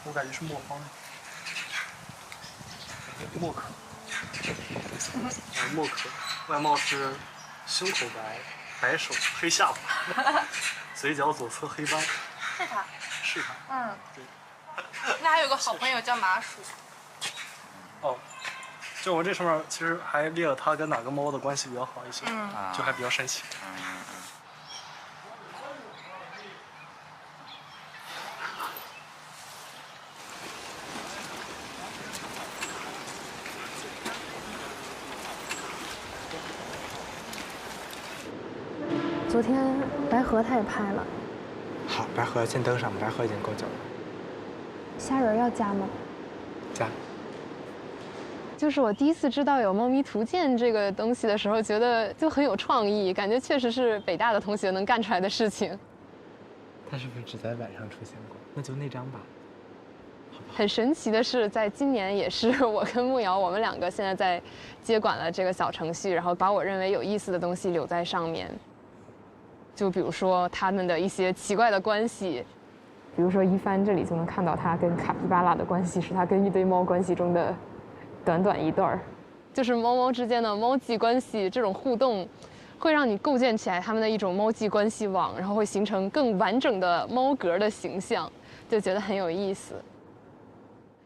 我感觉是磨坊，默克，默克，外貌是胸口白，白手黑下巴，嘴角左侧黑斑。是他。是他。嗯。对。那还有个好朋友叫麻薯。哦。就我这上面其实还列了他跟哪个猫的关系比较好一些，就还比较神奇。昨天白河他也拍了。好，白河先登上，白河已经够久了。虾仁要加吗？加。就是我第一次知道有猫咪图鉴这个东西的时候，觉得就很有创意，感觉确实是北大的同学能干出来的事情。它是不是只在晚上出现过？那就那张吧。很神奇的是，在今年也是我跟慕瑶，我们两个现在在接管了这个小程序，然后把我认为有意思的东西留在上面。就比如说他们的一些奇怪的关系，比如说一帆这里就能看到他跟卡皮巴拉的关系是他跟一堆猫关系中的短短一段儿，就是猫猫之间的猫际关系这种互动，会让你构建起来他们的一种猫际关系网，然后会形成更完整的猫格的形象，就觉得很有意思。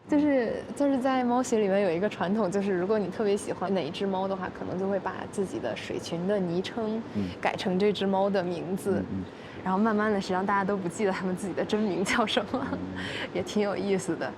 就是在猫学里面有一个传统，就是如果你特别喜欢哪一只猫的话，可能就会把自己的水群的昵称改成这只猫的名字，然后慢慢的，实际上大家都不记得他们自己的真名叫什么，也挺有意思的。